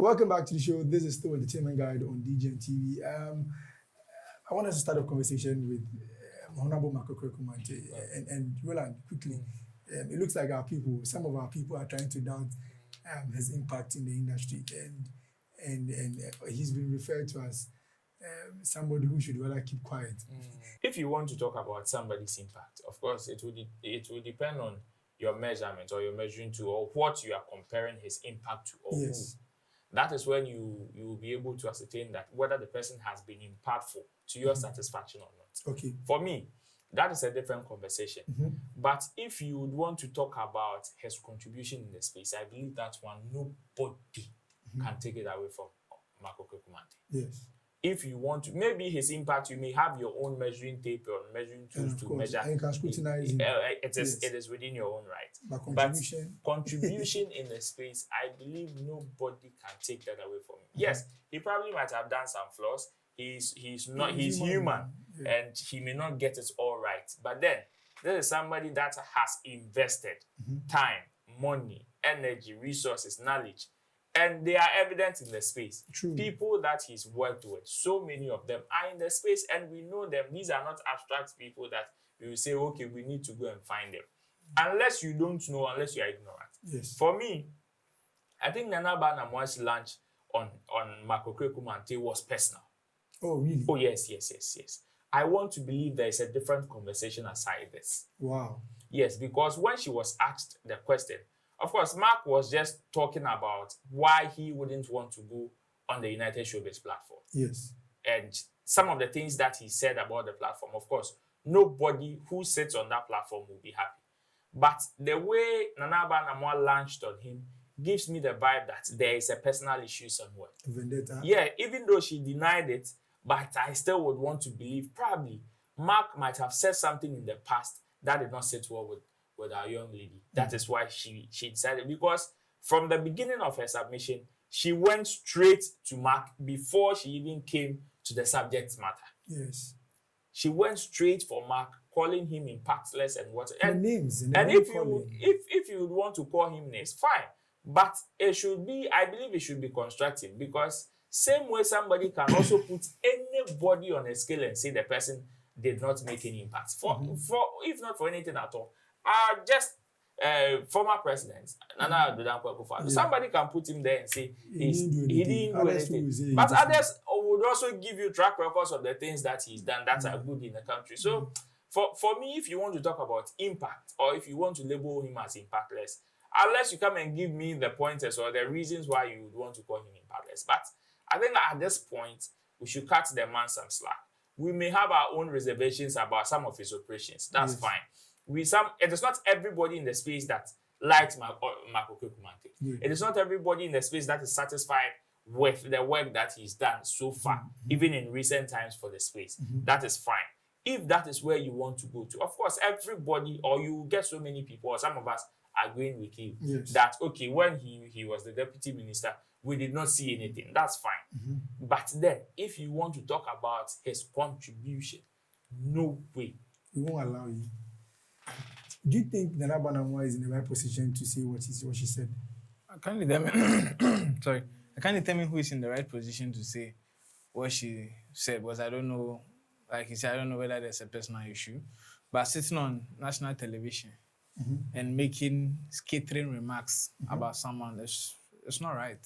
Welcome back to the show. This is still Entertainment Guide on DGN TV. I want us to start a conversation with Honorable Okraku-Mantey. And Roland, quickly, it looks like some of our people are trying to doubt his impact in the industry. And he's been referred to as somebody who should rather keep quiet. If you want to talk about somebody's impact, of course, it will depend on your measurement or your measuring tool or what you are comparing his impact to or who. That is when you will be able to ascertain that whether the person has been impactful to your satisfaction or not. Okay. For me, that is a different conversation. But if you would want to talk about his contribution in the space, I believe that one nobody can take it away from Okraku-Mantey. Yes. If you want to, maybe his impact, you may have your own measuring tape or measuring tools to measure. And you can scrutinize it. It is within your own right. But contribution in the space, I believe nobody can take that away from him. Yes, he probably might have done some flaws. He's human, and he may not get it all right. But then there is somebody that has invested time, money, energy, resources, knowledge. And they are evident in the space. True. People that he's worked with, so many of them are in the space, and we know them. These are not abstract people that we will say, okay, we need to go and find them. Unless you don't know, unless you are ignorant. Yes. For me, I think Nana Banamwa's launch on Okraku-Mantey was personal. Oh, really? Oh, yes. I want to believe there is a different conversation aside this. Wow. Yes, because when she was asked the question, of course, Mark was just talking about why he wouldn't want to go on the United Showbiz platform. Yes. And some of the things that he said about the platform, of course, nobody who sits on that platform will be happy. But the way Nana Banamwa launched on him gives me the vibe that there is a personal issue somewhere. Vendetta. Yeah, even though she denied it, but I still would want to believe probably Mark might have said something in the past that did not sit well with our young lady. That is why she decided, because from the beginning of her submission, she went straight to Mark before she even came to the subject matter. Yes. She went straight for Mark, calling him impactless and what. And names. And if you would want to call him names, fine. But it should be, I believe it should be constructive, because same way somebody can also put anybody on a scale and say the person did not make any impact. For if not for anything at all. Just former presidents, Nana Akufo-Addo. Somebody can put him there and say he didn't do anything. But others would also give you track records of the things that he's done that are good in the country. So for me, if you want to talk about impact, or if you want to label him as impactless, unless you come and give me the pointers or the reasons why you would want to call him impactless. But I think at this point, we should cut the man some slack. We may have our own reservations about some of his operations. That's fine. It is not everybody in the space that likes Okraku-Mantey. It is not everybody in the space that is satisfied with the work that he's done so far, even in recent times for the space. That is fine. If that is where you want to go to, of course, everybody, or you get so many people, or some of us are agreeing with you that, okay, when he was the deputy minister, we did not see anything. That's fine. But then, if you want to talk about his contribution, no way. We won't allow you. Do you think Nana Banamwa is in the right position to say what she said? I can't determine who is in the right position to say what she said, because I don't know, like you said, I don't know whether there's a personal issue. But sitting on national television and making scathing remarks about someone, it's not right.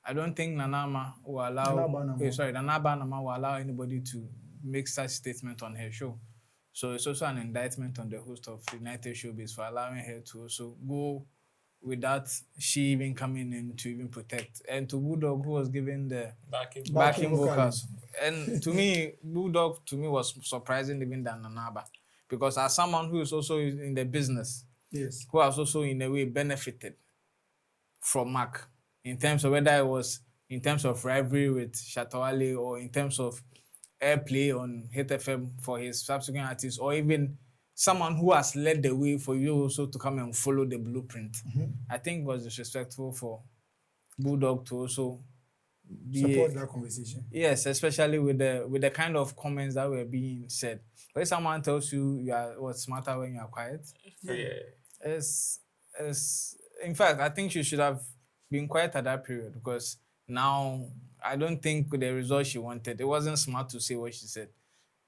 I don't think Nana Banamwa will allow anybody to make such statement on her show. So it's also an indictment on the host of United Showbiz for allowing her to also go without she even coming in to even protect. And to Bulldog, who was given the backing vocals. And to me, Bulldog was surprising even than Nanaba. Because as someone who is also in the business, who has also in a way benefited from Mark, in terms of whether it was in terms of rivalry with Shatawale or in terms of airplay on Hit FM for his subsequent artists, or even someone who has led the way for you also to come and follow the blueprint. I think it was disrespectful for Bulldog to also support that conversation. Yes, especially with the kind of comments that were being said. When someone tells you are smarter when you are quiet, in fact, I think you should have been quiet at that period, because Now, I don't think the result she wanted. It wasn't smart to say what she said.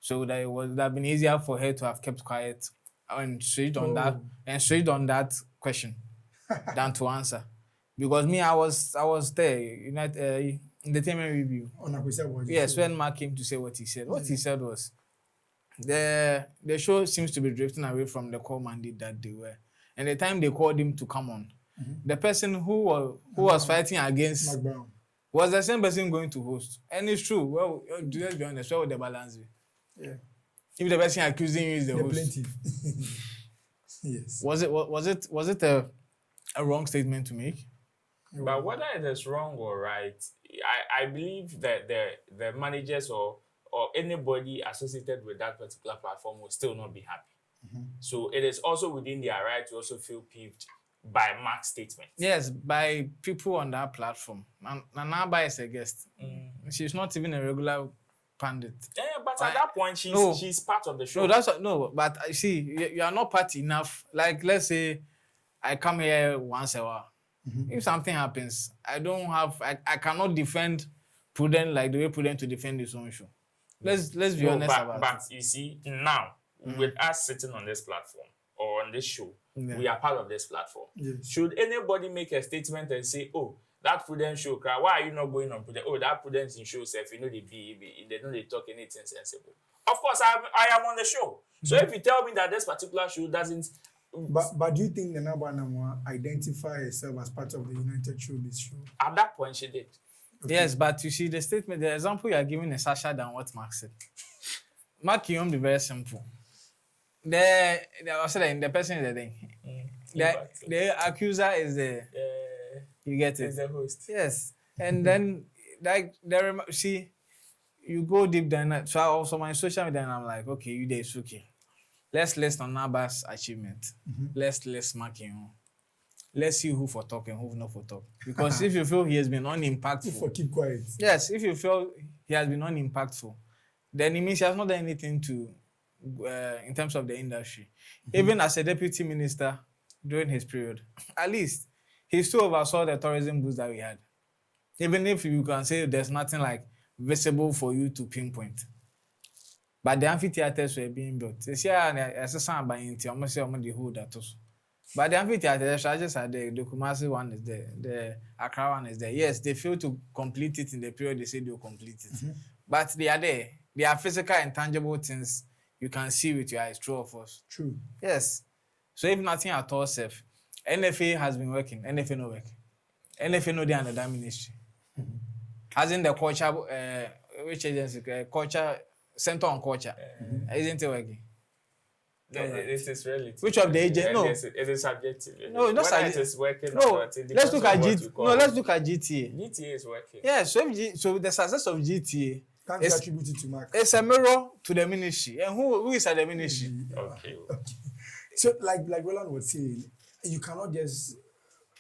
So that it would have been easier for her to have kept quiet and straight on that question than to answer. Because me, I was there, entertainment review. On a question was Yes, when Mark came to say what he said, what he said was the show seems to be drifting away from the core mandate that they were. And the time they called him to come on, the person who was fighting against Mark Brown. was the same person going to host. And it's true. Well, let's be honest, where would the balance be? Yeah. If the person accusing you is the The host, plaintiff. Yes. was it a wrong statement to make? But whether it is wrong or right, I believe that the managers or anybody associated with that particular platform will still not be happy. So it is also within their right to also feel peeved by Mark's statement. Yes, by people on that platform. Nanaba is a guest. She's not even a regular pundit. Yeah, but at that point, she's part of the show. No, that's no. But I see, you are not part enough. Like, let's say, I come here once a while. If something happens, I cannot defend Prudent like the way Prudent to defend his own show. Let's be honest about but it. you see, now, with us sitting on this platform or on this show, we are part of this platform. Yes. Should anybody make a statement and say, oh, that Prudent show, why are you not going on Prudent? Oh, that Prudent in show, if you know they know they talk anything sensible. Of course, I am on the show. So if you tell me that this particular show doesn't... But do you think the Namwa identify herself as part of the United Showbiz show? At that point, she did. Okay. Yes, but you see, the example you are giving is harsher than what Mark said. Mark Kiyom be very simple. The person is the thing. The accuser is the... you get it? Is the host. Yes. And then, like, see, you go deep down. So I also my social media, and I'm like, okay, you there, it's okay. Let's list on Naba's achievement. Let's mark him. Let's see who for talk and who not for talk. Because if you feel he has been unimpactful, For keep quiet. yes, if you feel he has been unimpactful, then it means he has not done anything to, in terms of the industry. Even as a deputy minister during his period, at least he still oversaw the tourism boost that we had. Even if you can say there's nothing like visible for you to pinpoint. But the amphitheaters were being built. This year, as a son by Inti, almost say the whole that also. But the amphitheater charges are there. The Kumasi one is there. The Accra one is there. Yes, they failed to complete it in the period they said they'll complete it. But they are there. They are physical and tangible things you can see with your eyes, true of us. True. Yes. So if nothing at all safe, NFA has been working. NFA no work. NFA no they under that ministry. Hasn't the culture, which agency? Culture, Center on Culture. Isn't it working? This is relative. Which of the agents? No. It is subjective. No, not Whether subjective. it is working No, or not, it let's depends look on at what you call it. let's look at GTA. GTA is working. Yeah, so the success of GTA Can't be is attributed to Mark. it's a mirror to the ministry. And who is at the ministry? Okay. So, like Roland was saying, you cannot just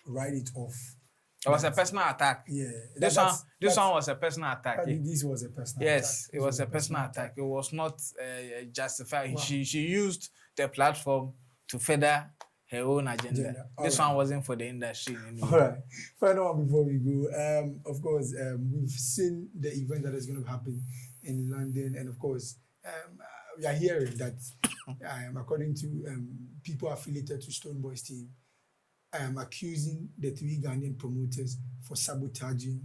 write it off. It was a personal attack. Yeah. This one was a personal attack. This was a personal Yes, attack. it was a personal attack. It was not justified. Wow. She used the platform to further her own agenda. This one wasn't for the industry anymore. All right. Final one before we go. Of course, we've seen the event that is going to happen in London, and of course, we are hearing that, according to people affiliated to Stonebwoy's team, accusing the 3 Ghanaian promoters for sabotaging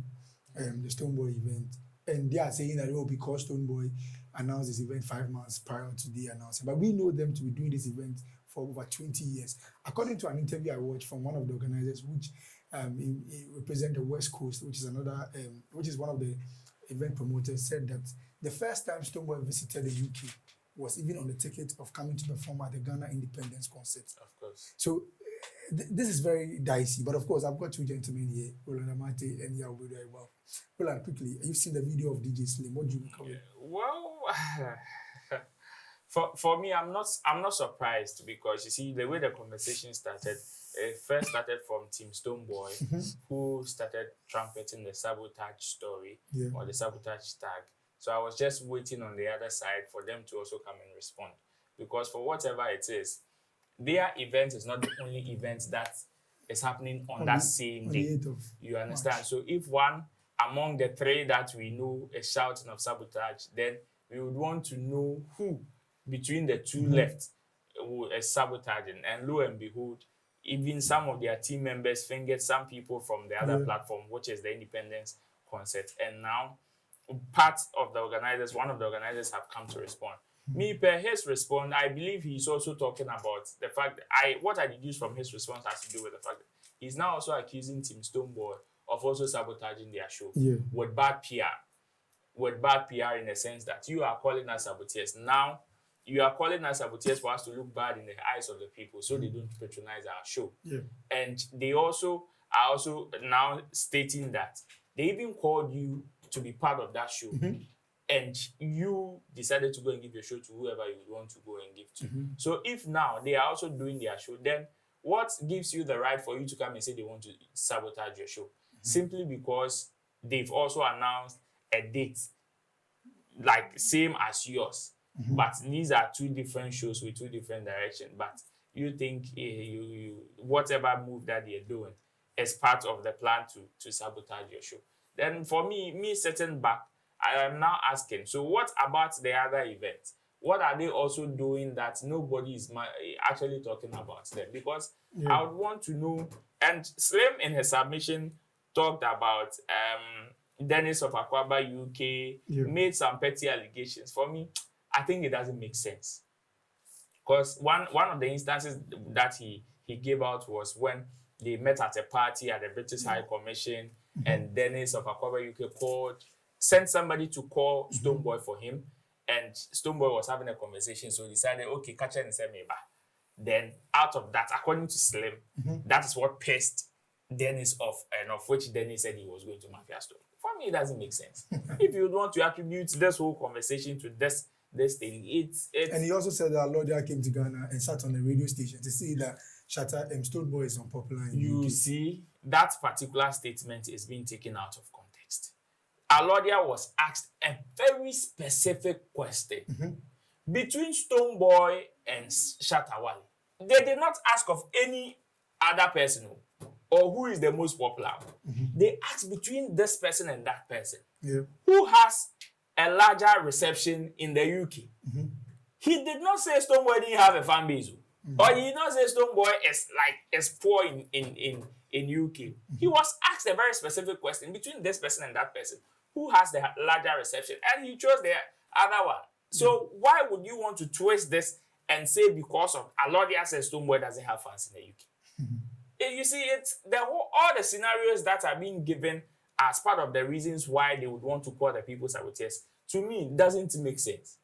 the Stonebwoy event, and they are saying that because Stonebwoy announced this event 5 months prior to the announcement, but we know them to be doing this event for over 20 years. According to an interview I watched from one of the organizers, which represent the West Coast, which is which is one of the event promoters, said that the first time Stonebwoy visited the UK was even on the ticket of coming to perform at the Ghana Independence Concert. Of course. So this is very dicey, but of course I've got 2 gentlemen here, Okraku-Mantey and Yawudo. Well, Roland, quickly, you've seen the video of DJ Slim. What do you make of it? Well, for me, I'm not surprised, because you see the way the conversation started. It first started from Team Stonebwoy, who started trumpeting the sabotage story or the sabotage tag. So I was just waiting on the other side for them to also come and respond, because for whatever it is, their event is not the only event that is happening on that same day. You understand? March. So if one among the three that we know is shouting of sabotage, then we would want to know who between the two left who is sabotaging. And lo and behold, even some of their team members fingered some people from the other platform, which is the Independence concert. And now one of the organizers have come to respond. Me, per his response, I believe he's also talking about the fact that what I deduce from his response has to do with the fact that he's now also accusing Team Stonebwoy of also sabotaging their show with bad PR. With bad PR in the sense that you are calling us saboteurs. Now, you are calling us saboteurs for us to look bad in the eyes of the people so they don't patronize our show. And they also are also now stating that they even called you to be part of that show. And you decided to go and give your show to whoever you would want to go and give to. So if now they are also doing their show, then what gives you the right for you to come and say they want to sabotage your show? Simply because they've also announced a date, like same as yours. But these are two different shows with two different directions. But you think whatever move that they're doing is part of the plan to sabotage your show. Then for me sitting back, I am now asking, so what about the other events? What are they also doing that nobody is actually talking about them? Because I would want to know, and Slim in his submission talked about Dennis of Aquaba UK, made some petty allegations. For me, I think it doesn't make sense. Because one of the instances that he gave out was when they met at a party at the British High Commission, and Dennis of Aquaba UK sent somebody to call Stonebwoy for him, and Stonebwoy was having a conversation, so he decided, okay, catch and send me back. Then out of that, according to Slim, that is what pissed Dennis off, and of which Dennis said he was going to Mafia Stone. For me, it doesn't make sense. If you want to attribute this whole conversation to this thing, it's... And he also said that Lordia came to Ghana and sat on a radio station to say that Stonebwoy is unpopular in You UK. see, that particular statement is being taken out of context. Alodia was asked a very specific question between Stonebwoy and Shatta Wale. They did not ask of any other person or who is the most popular. They asked between this person and that person. Who has a larger reception in the UK? He did not say Stonebwoy didn't have a fan base. Or he did not say Stonebwoy is poor in UK. He was asked a very specific question between this person and that person. Who has the larger reception? And he chose the other one. So why would you want to twist this and say because of Alodia says Stonebwoy doesn't have fans in the UK? You see, it's all the scenarios that are being given as part of the reasons why they would want to call the people saboteurs. To me, doesn't make sense.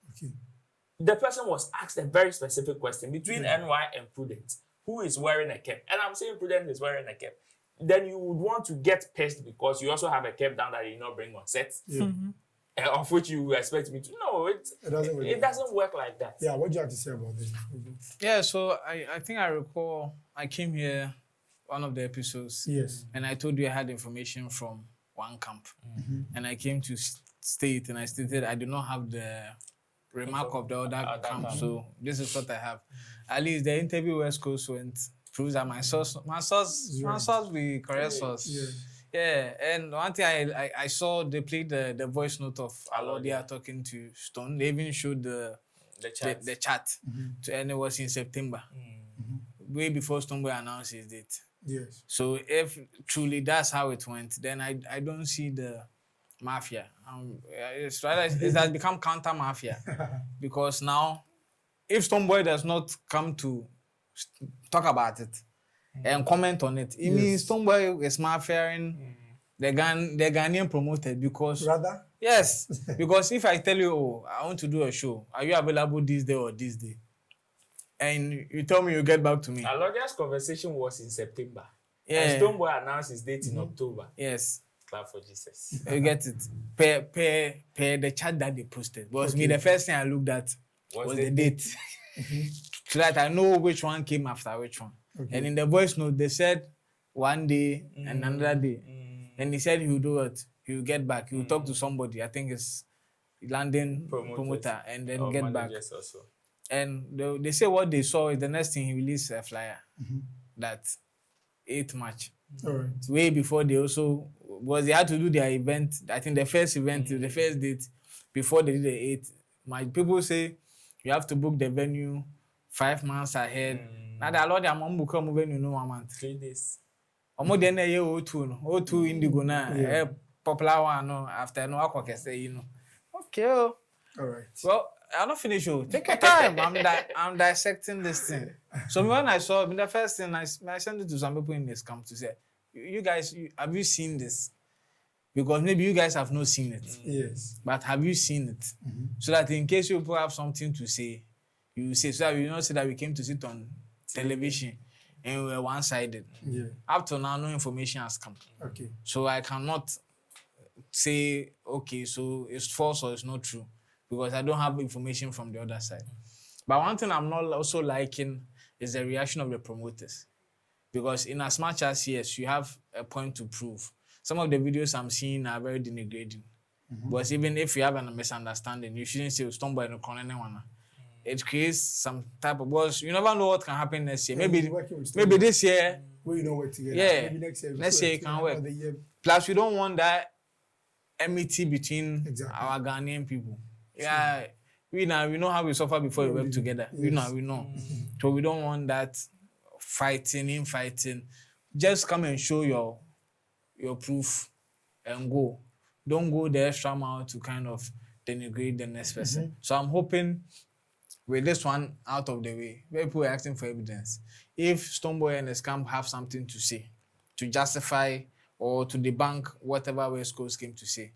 The person was asked a very specific question between NY and Prudent. Who is wearing a cap? And I'm saying Prudent is wearing a cap. Then you would want to get pissed because you also have a cap down that you not bring on set. Of which you expect me to. No, it doesn't work like that. Yeah, what do you have to say about this? Yeah, so I think I recall I came here one of the episodes. And I told you I had information from one camp. And I came to state and I stated I do not have the remark of the other camp. So this is what I have. At least the interview West Coast went proves that my source be correct source. Yeah, and one thing I saw they played the voice note of Alodia talking to Stone. They even showed the chat. And it was in September. Way before Stonebwoy announced his date. So if truly that's how it went, then I don't see the mafia. It has become counter mafia because now, if Stonebwoy does not come to talk about it and comment on it, it means Stonebwoy is mafiaing the Ghanaian promoted because rather because if I tell you, I want to do a show, are you available this day or this day? And you tell me you get back to me. Alodia's conversation was in September. And Stonebwoy announced his date in October. Clap for Jesus. You get it. Per the chat that they posted. Was me the first thing I looked at was the date. So that I know which one came after which one. And in the voice note, they said one day and another day. And he said he will do what? He will get back. He will talk to somebody. I think it's London promoter and then get back. Also. And they say what they saw is the next thing he released a flyer that 8th March. All right. Way before they also, because they had to do their event. I think the first event, the first date, before they did the 8th. My people say you have to book the venue 5 months ahead. Now that a lot of them book come venue no 1 month. 3 days. Omo den na ye O2 no. O2 Indigo na Yeah. popular one no after no akwa say you know. Okay. Oh. All right. Well, I'm not finished. Oh. Take your time. I'm dissecting this thing. So when I saw the first thing, I sent it to some people in this camp to say, you guys, have you seen this? Because maybe you guys have not seen it. Yes. But have you seen it? So that in case you people have something to say, you say, so that we not say that we came to sit on television and we were one-sided. Yeah. Up to now, no information has come. Okay. So I cannot say, okay, so it's false or it's not true, because I don't have information from the other side. But one thing I'm not also liking is the reaction of the promoters. Because in as much as, yes, you have a point to prove, some of the videos I'm seeing are very denigrating. But even if you have a misunderstanding, you shouldn't say Stonebwoy no corner anyone. It creates some type of, because you never know what can happen next year. Yeah, Maybe you're working with maybe Stonebwoy. this year, We know work together. Yeah. Maybe next year. Next year it can work. another year. plus we don't want that enmity between Exactly. our Ghanaian people. Yeah, we know how we suffer before we work together. Yes. We know. So we don't want that fighting. Just come and show your proof and go. Don't go the extra mile to kind of denigrate the next person. So I'm hoping with this one out of the way, where people are asking for evidence, if Stonebwoy and his camp have something to say, to justify or to debunk whatever West Coast came to say,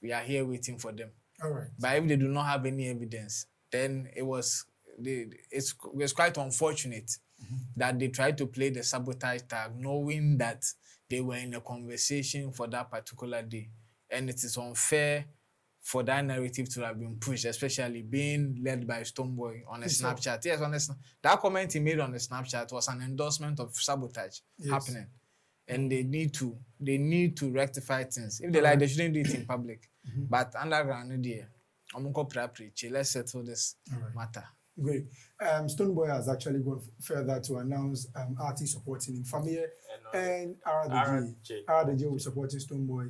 we are here waiting for them. All right. But if they do not have any evidence, then it's quite unfortunate that they tried to play the sabotage tag, knowing that they were in a conversation for that particular day. And it is unfair for that narrative to have been pushed, especially being led by Stonebwoy on a Snapchat. Yes, that comment he made on the Snapchat was an endorsement of sabotage happening. And they need to rectify things. If they like, they shouldn't do it in public. But underground, let's settle this matter. Great. Stonebwoy has actually gone further to announce artists supporting him. Famir and RDJ will be supporting Stonebwoy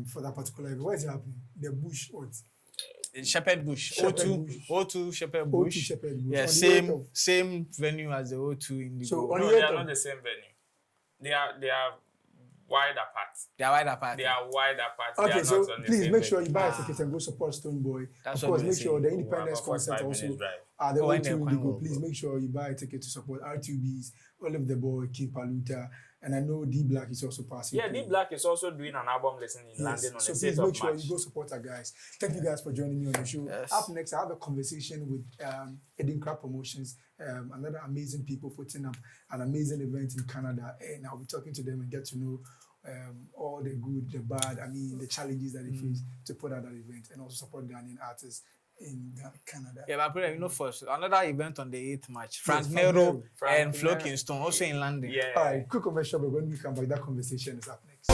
for that particular event. Where is it happening? The Bush, what? Shepherd Bush. O2 Shepherd Bush. O2 Shepherd Bush. Yeah, same venue as the O2 Indigo. So No, they are not the same venue. They are wide apart. They are wide apart. They are wide apart. Okay, they are so not on the please same make sure venue. you buy a ticket and go support Stonebwoy. That's Of course, what make we're sure the saying. Independence About 45 concert minutes also drive. at the Go in O2 there, Indigo. go. Please make sure you buy a ticket to support R2Bs, Olive the Boy, King Paluta, and I know D Black is also passing. Yeah, through. D Black is also doing an album listening in London on So the please 6th make of sure March. you go support our guys. Thank you guys for joining me on the show. Yes. Up next, I have a conversation with Edinkra Promotions, another amazing people putting up an amazing event in Canada, and I'll be talking to them and get to know all the good, the bad, the challenges that they face to put out that event, and also support Ghanaian artists in Canada. Yeah, but first, another event on the 8th March. Frank Frank Nero Frank and Flo Nero. Kingston, also in London. Yeah. All right, quick commercial, but when we come back, that conversation is up next.